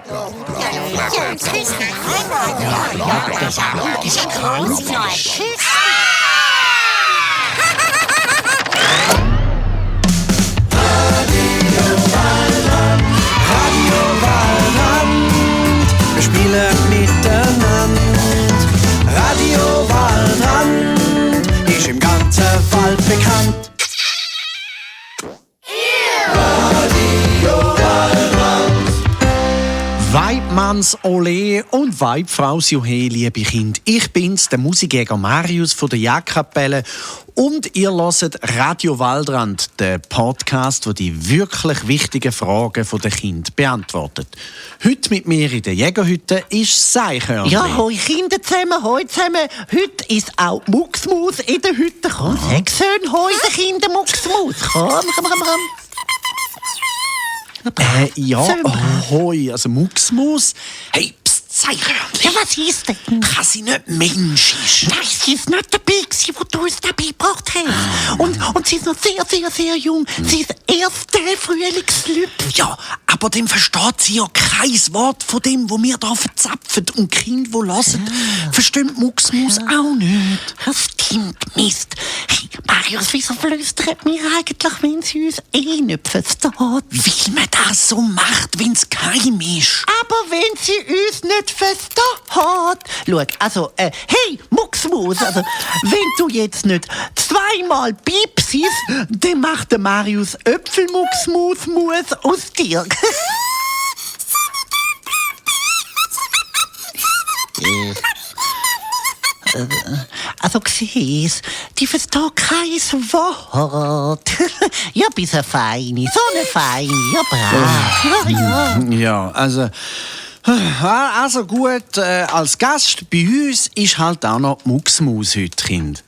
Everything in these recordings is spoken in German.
Wir spielen miteinander. Radio Waldrand ist im ganzen Wald bekannt. Weibmanns Ole und Weibfraus Juhe, liebe Kinder. Ich bin's, der Musikjäger Marius von der Jagdkapelle und ihr hört Radio Waldrand, den Podcast, der die wirklich wichtigen Fragen der Kinder beantwortet. Heute mit mir in der Jägerhütte ist Seichhörnchen. Ja, hoi Kinder zusammen, hoi zusammen. Heute ist auch Mucksmaus in der Hütte. Komm, sag schön, hoi der Kinder Mucksmaus. Komm. Ja, ahoi, also Mucksmaus. Hey, pst, Seichhörnchen. Ja, was ist denn? Kann sie nicht menschlich? Nein, sie ist nicht dabei gewesen, wo du uns dabei gebracht hast. Und sie ist noch sehr, sehr, sehr jung. Sie ist erst der Frühlingslüpf. Ja, aber dann versteht sie ja kein Wort von dem, wo wir da verzapfen. Und die Kinder, die hören, verstehen Mucksmaus auch nicht. Das stimmt, Mist. Hey, Marius, wieso flüstert mir eigentlich, wenn sie uns nicht versteht? Wie man das so macht, wenn es geheim ist. Aber wenn sie uns nicht versteht. Schau, also, hey, Mucksmaus, also, wenn du jetzt nicht zweimal piepsist, dann macht der Marius Äpfelmucksmaus aus dir. Also siehst, die versteht kein Wort. Ja, bist eine Feine, so eine Feine, ja brav. Ja, also gut, als Gast bei uns ist halt auch noch die Mucksmaus heute, Kind.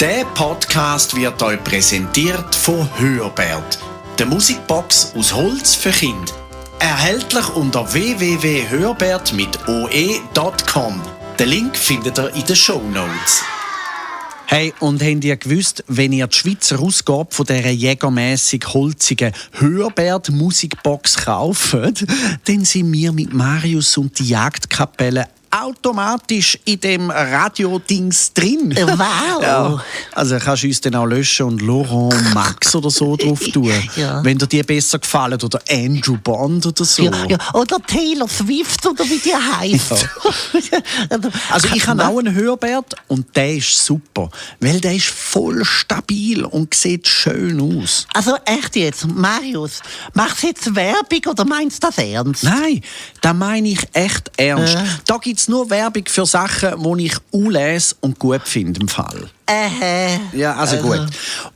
Der Podcast wird euch präsentiert von Hörbert, der Musikbox aus Holz für Kinder. Erhältlich unter www.hörbert.com. Den Link findet ihr in den Shownotes. Hey, und habt ihr gewusst, wenn ihr die Schweizer Ausgabe von dieser jägermässig holzigen Hörbert-Musikbox kauft, dann sind wir mit Marius und die Jagdkapelle automatisch in dem Radio-Dings drin. Wow! Ja, also kannst du uns dann auch löschen und Laurent Max oder so drauf tun, Ja. wenn dir die besser gefallen, oder Andrew Bond oder so. Ja, oder Taylor Swift, oder wie die heisst. Also ich habe auch einen Hörbert und der ist super, weil der ist voll stabil und sieht schön aus. Also echt jetzt, Marius, machst du jetzt Werbung oder meinst du das ernst? Nein, das meine ich echt ernst. Da gibt es nur Werbung für Sachen, die ich lese und gut finde im Fall. Ja, also gut.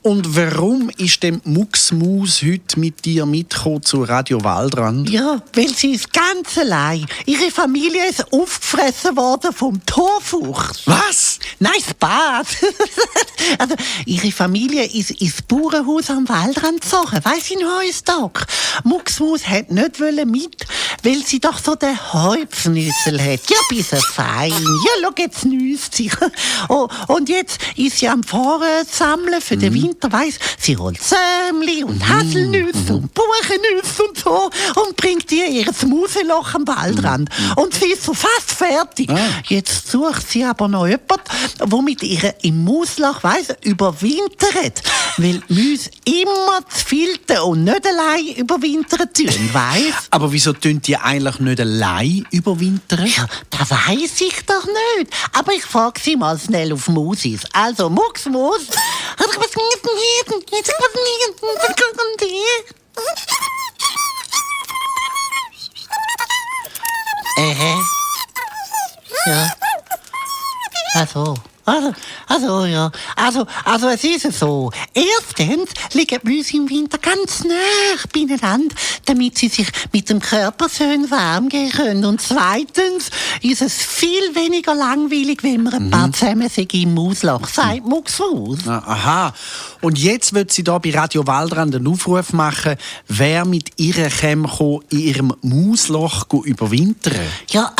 Und warum ist denn Mucksmaus heute mit dir mitgekommen zu Radio Waldrand? Ja, weil sie ist ganz allein. Ihre Familie ist aufgefressen worden vom Torfuchs. Was? Nein, Spaß. Also, ihre Familie ist ins Bauernhaus am Waldrand gezogen, weiss in Heusstock. Mucksmaus hat nicht mit, weil sie doch so den Häupfnüssel hat. Ja, bisschen fein. Ja, schau, jetzt nüsst sie. Oh, und jetzt ist sie am Fahren sammeln für den Winter, weiss. Sie holt Sämli und Haselnüsse und Buchennüsse und so und bringt ihr Mauseloch am Waldrand. Und sie ist so fast fertig. Jetzt sucht sie aber noch jemanden, der mit ihr im Mausloch, weiss, überwintert. Weil Mäuse immer zu filten und nicht allein überwintern tun, weiss. Aber wieso tun die eigentlich nicht allein überwintern? Ja, das weiss ich doch nicht. Aber ich frage sie mal schnell auf Musis. Also, Mucksmaus. Ja. Ja. Also, es ist so. Erstens liegen Mäuse im Winter ganz nah beieinander, damit sie sich mit dem Körper schön warm geben können. Und zweitens ist es viel weniger langweilig, wenn man ein paar zusammen im Mausloch sagt, Mucksmaus. Aha. Und jetzt wird sie da bei Radio Waldrand einen Aufruf machen, wer mit ihr in ihrem Mausloch überwintern. Ja,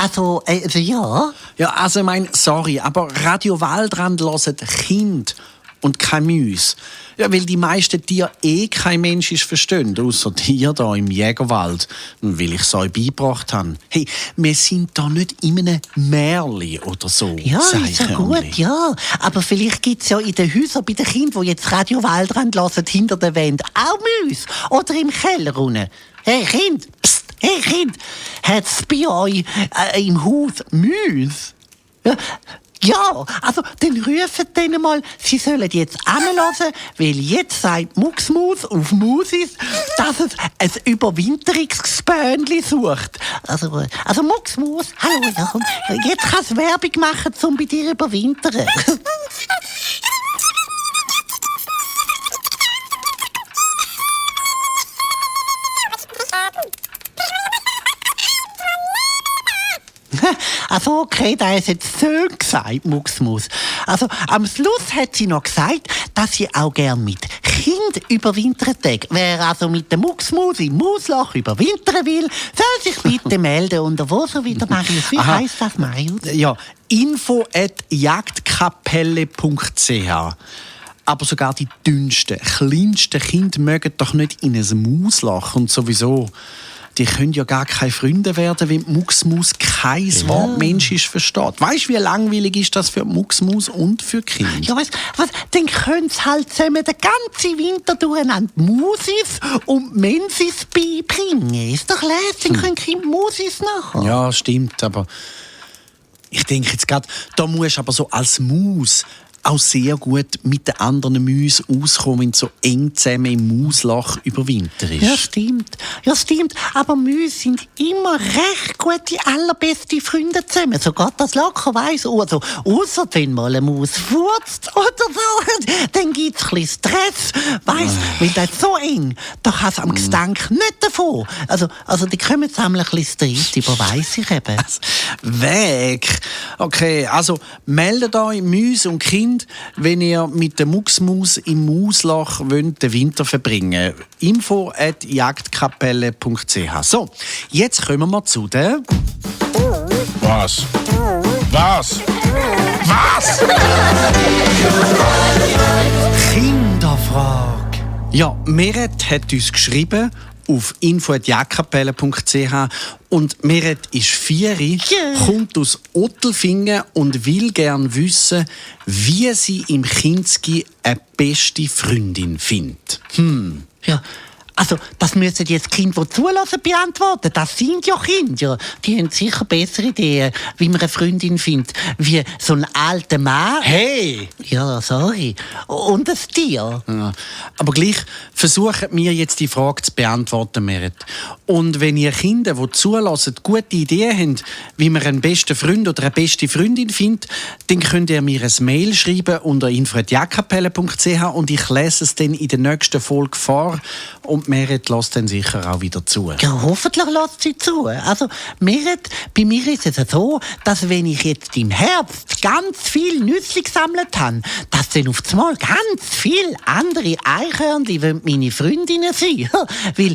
ja. Ja, also ich meine, sorry, aber Radio Waldrand hören Kinder und kein Mäuse. Ja, weil die meisten Tiere kein Mensch verstehen, außer dir da im Jägerwald. Und weil ich es euch beigebracht habe. Hey, wir sind da nicht in einem Märchen oder so. Ja, ist ja gut, ja. Aber vielleicht gibt es ja in den Häusern bei den Kindern, die jetzt Radio Waldrand hören, hinter der Wand auch Mäuse. Oder im Keller unten. Hey Kind, psst, hey Kind, hat es bei euch im Haus Mäuse? Ja, also dann rufen denen mal, sie sollen jetzt anhören, weil jetzt sagt Mucksmus auf Musis, dass es ein Überwinterungsgespönli sucht. Also Mucksmus, hallo, ja, komm, jetzt kannst du Werbung machen, um bei dir überwintern. Also okay, da ist jetzt so gesagt, Mucksmus. Also am Schluss hat sie noch gesagt, dass sie auch gern mit Kind überwintern tag. Wer also mit der Mucksmus im Mausloch überwintern will, soll sich bitte melden. Und wo so wieder, Marius? Wie heisst das, Marius? Ja, info@jagdkapelle.ch. Aber sogar die dünnsten, kleinsten Kinder mögen doch nicht in ein Mausloch. Und sowieso, die können ja gar keine Freunde werden, wenn die Mucksmaus kein Wort Mensch versteht. Weißt du, wie langweilig ist das für die Mucksmaus und für die Kinder? Ja, was, dann können sie halt zusammen den ganzen Winter durcheinander Musis und Mensis beibringen. Ist doch lässig, dann können die Kinder Musis nachher. Ja, stimmt, aber ich denke jetzt gerade, da musst du aber so als Maus auch sehr gut mit den anderen Mäusen auskommen, wenn du so eng zusammen im Mausloch überwinterst. Ja, stimmt. Aber Mäuse sind immer recht gute, allerbeste Freunde zusammen. Sogar das locker weiss. Also, ausser wenn mal eine Maus furzt oder so, dann gibt es ein bisschen Stress. Weißt, weil das ist so eng, da kann es am Gestank nicht davon. Also die kommen zusammen ein bisschen Streit über, weiss ich eben. Weg! Okay, also meldet euch Mäuse und Kinder, wenn ihr mit der Mucksmaus im Mausloch wollt, den Winter verbringen wollt. info@jagdkapelle.ch. So, jetzt kommen wir zu der... Was? Kinderfrage. Ja, Meret hat uns geschrieben auf info@jagdkapelle.ch und Meret ist 4, kommt aus Ottelfingen und will gern wissen, wie sie im Kinski eine beste Freundin findet. Ja, also das müssen jetzt Kinder, die zulassen, beantworten. Das sind ja Kinder. Die haben sicher bessere Ideen, wie man eine Freundin findet, wie so ein alter Mann. Hey! Ja, sorry. Und ein Tier. Ja, aber gleich versuchen wir jetzt die Frage zu beantworten, Merit. Und wenn ihr Kinder, die zulassen, gute Ideen habt, wie man einen besten Freund oder eine beste Freundin findet, dann könnt ihr mir ein Mail schreiben unter info@jagdkapelle.ch und ich lese es dann in der nächsten Folge vor. Und Merit lässt dann sicher auch wieder zu. Ja, hoffentlich lässt sie zu. Also, Merit, bei mir ist es so, dass wenn ich jetzt im Herbst ganz viel Nüsse gesammelt habe, dass dann auf einmal ganz viele andere Eichhörnchen meine Freundinnen sein. weil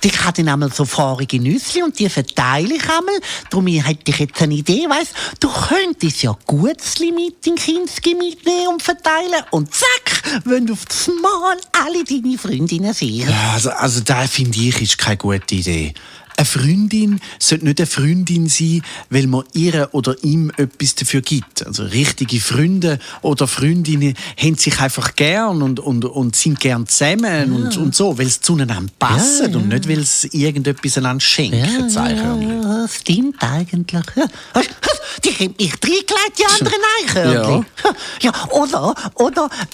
ich habe dann einmal so fahrige Nüsse und die verteile ich einmal. Darum hätte ich jetzt eine Idee, weißt du könntest ja Gutzli mit in Kinski mitnehmen und verteilen und zack, wenn du auf das Mal alle deine Freundinnen siehst. Ja, also da finde ich, ist keine gute Idee. Eine Freundin sollte nicht eine Freundin sein, weil man ihr oder ihm etwas dafür gibt. Also richtige Freunde oder Freundinnen haben sich einfach gern und sind gern zusammen und so, weil sie zueinander passen und nicht, weil sie irgendetwas einander schenken. Ja, stimmt eigentlich. Die haben mich reingelegt, die anderen Eichhörnchen. Ja, oder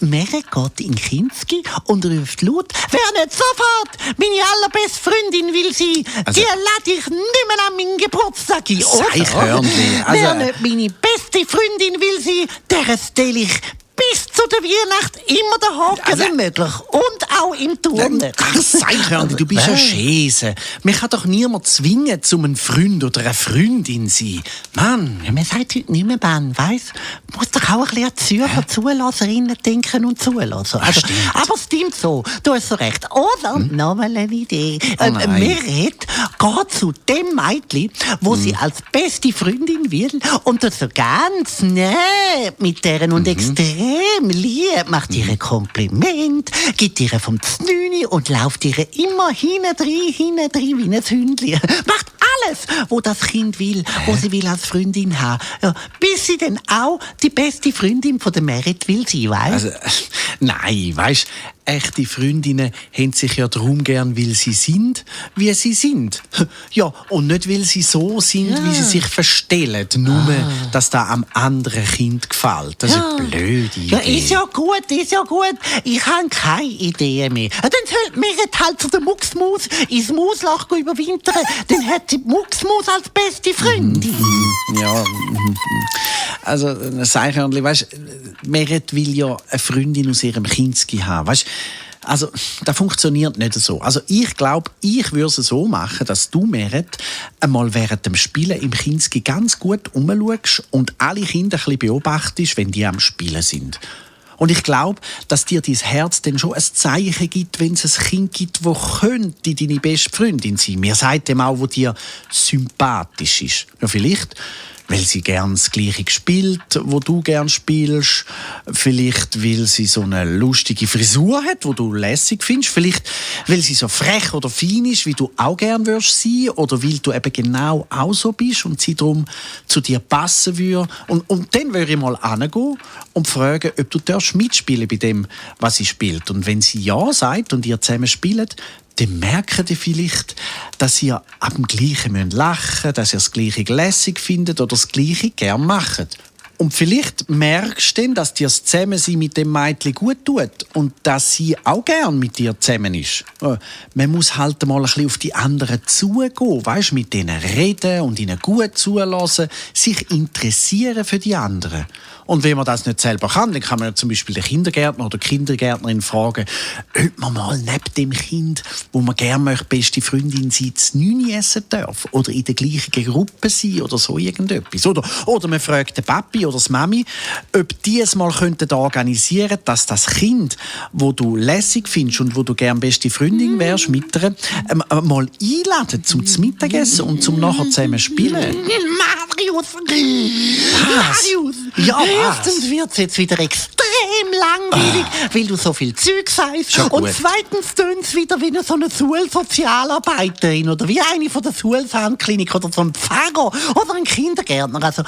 Meret geht in Kinski und ruft laut, wer nicht sofort meine allerbeste Freundin will sein, die lade ich nicht mehr an meinen Geburtstag ein. Eichhörnchen. Wer nicht meine beste Freundin will sein, der stelle ich bis zu der Weihnacht immer den Haken wie möglich. Und auch im Turnen. Eichhörnchen, du bist ein Schäse. Man kann doch niemand zwingen, um ein Freund oder eine Freundin zu sein. Mann. Ja, man sagt heute nicht mehr, Ben, weißt? Man muss doch auch ein bisschen an die Zürcher Zulasserinnen denken und zulassen. Also, aber es stimmt so, du hast so recht. Oder, nochmal eine Idee. Meret geht zu dem Mädchen, wo sie als beste Freundin will und das so ganz nett mit deren und extrem lieb, macht ihr ein Kompliment, gibt ihr vom Znüni und lauft ihr immer hinten drin wie ein Hündli. Macht alles, wo das Kind will, wo sie will als Freundin haben. Ja, bis sie dann auch die beste Freundin von der Merit will sein, weißt? Also, nein, weisst, echte Freundinnen haben sich ja darum gern, weil sie sind, wie sie sind. Ja, und nicht, weil sie so sind, wie sie sich verstellen. Nur, dass das am anderen Kind gefällt. Das ist eine blöde Idee. Ja, ist ja gut. Ich habe keine Idee mehr. Dann sollte Merit halt zu der Mucksmaus ins Mausloch überwintern. Dann hat die Mucksmaus als beste Freundin. Ja, also, Seichhörnli, weisst, Merit will ja eine Freundin aus ihrem Kinski haben, weisst. Also, das funktioniert nicht so. Also, ich glaube, ich würde es so machen, dass du, Merit, einmal während dem Spielen im Kinski ganz gut rumschaust und alle Kinder ein bisschen beobachtest, wenn die am Spielen sind. Und ich glaube, dass dir dein Herz dann schon ein Zeichen gibt, wenn es ein Kind gibt, das könnte deine beste Freundin sein. Mir sagt dem auch, wo dir sympathisch ist. Ja, vielleicht, weil sie gern das Gleiche spielt, wo du gern spielst. Vielleicht, weil sie so eine lustige Frisur hat, wo du lässig findest. Vielleicht, weil sie so frech oder fein ist, wie du auch gern würdest sein. Oder weil du eben genau auch so bist und sie darum zu dir passen würde. Und dann würde ich mal hingehen und fragen, ob du mitspielen bei dem, was sie spielt. Und wenn sie ja sagt und ihr zusammen spielt, dann merkt ihr vielleicht, dass ihr ab dem Gleichen lachen müsst, dass ihr das Gleiche lässig findet oder das Gleiche gern macht. Und vielleicht merkst du dann, dass dir das Zusammensein mit dem Mädchen gut tut und dass sie auch gern mit dir zusammen ist. Man muss halt mal ein bisschen auf die anderen zugehen, weißt, mit denen reden und ihnen gut zulassen, sich interessieren für die anderen. Und wenn man das nicht selber kann, dann kann man zum Beispiel den Kindergärtner oder die Kindergärtnerin fragen, ob man mal neben dem Kind, wo man gerne möchte, beste Freundin sein, das Nüni essen darf oder in der gleichen Gruppe sein oder so irgendetwas. Oder man fragt den Papi oder das Mami, ob die es mal organisieren könnten, dass das Kind, wo du lässig findest und wo du gerne beste Freundin wärst, mit ihr, mal einladen zum Mittagessen und zum nachher zusammen spielen. Marius! Ja, was? Erstens wird es jetzt wieder extrem langweilig, weil du so viel Zeug sagst. Schon Und gut. zweitens tönt es wieder wie so eine Schulsozialarbeiterin oder wie eine von der Schulzahnklinik oder so ein Pfarrer oder ein Kindergärtner. Also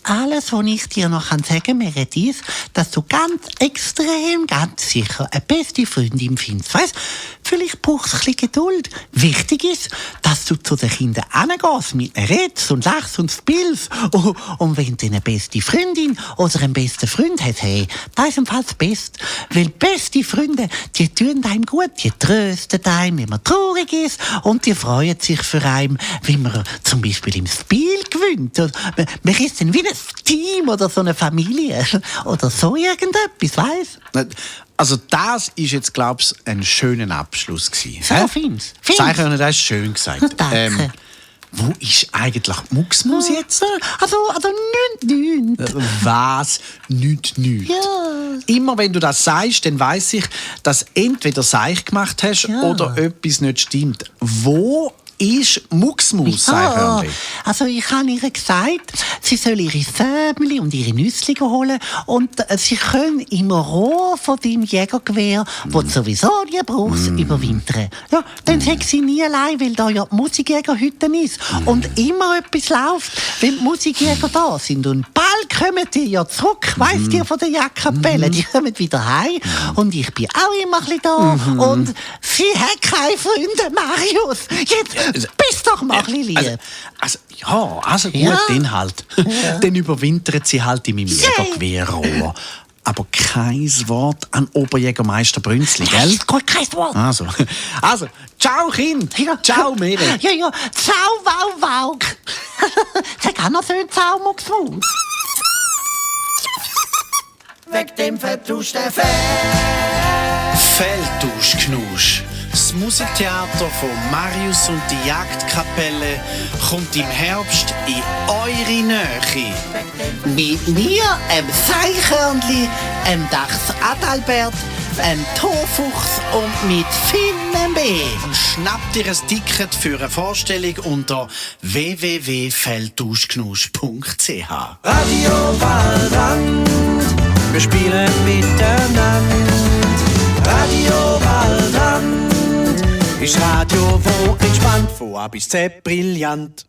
alles, was ich dir noch sagen kann, Merit, ist, dass du ganz extrem, ganz sicher eine beste Freundin findest. Weißt, vielleicht brauchst du ein bisschen Geduld. Wichtig ist, dass du zu den Kindern hingehst, mit ihnen redest und lachst und spielst. Und wenn du eine beste Freundin oder einen besten Freund hast, hey, das ist im Fall das Beste. Weil beste Freunde, die tun einem gut, die trösten einem, wenn man traurig ist und die freuen sich für einen, wenn man zum Beispiel im Spiel gewinnt. Man ist dann wie ein Team oder so eine Familie oder so irgendetwas, weißt? Also das ist jetzt, glaube ich, ein schöner Abschluss gewesen. So, find's. Seichhörnli, das ist schön gesagt. Danke. Wo ist eigentlich die Mucksmaus jetzt? Also nicht. Was? Nicht. Ja. Immer wenn du das sagst, dann weiss ich, dass entweder Seich gemacht hast oder etwas nicht stimmt. Wo ist Mucksmaus, Seichhörnli? Also ich habe ihr gesagt, sie soll ihre Säbeli und ihre Nüssli holen und sie können im Rohr von deinem Jägergewehr, wo du sowieso nie brauchst, überwintern. Ja, dann sagt sie nie allein, weil da ja die Musikjägerhütte ist und immer etwas läuft, wenn die Musikjäger da sind. Und bald kommen die ja zurück, weisst ihr, von der Jagdkapelle. Die kommen wieder heim und ich bin auch immer ein bisschen da und sie hat keine Freunde, Marius. Jetzt bist doch mal ein bisschen lieb. Also gut, dann halt. Dann überwintert sie halt in meinem Jägergewehrrohr. Aber kein Wort an Oberjägermeister Brünzli, gell? Gut, kein Wort. Also, ciao Kind, ciao Merit. Ja, ciao, wow. Sag auch noch schön ciao, Mucksmaus. Weg dem vertuschten Feldtauschknusch. Das Musiktheater von Marius und die Jagdkapelle kommt im Herbst in eure Nähe. Mit mir, Seichhörnli, Dachs Adalbert, Torfuchs und mit vielen mehr. Schnappt ihr ein Ticket für eine Vorstellung unter www.feldtauschknusch.ch. Radio Waldrand. wir spielen miteinander. Radio Waldrand ist Radio, wo entspannt, von A bis Z brillant.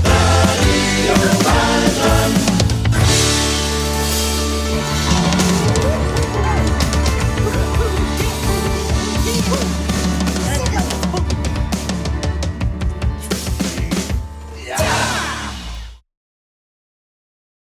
Radio Waldrand.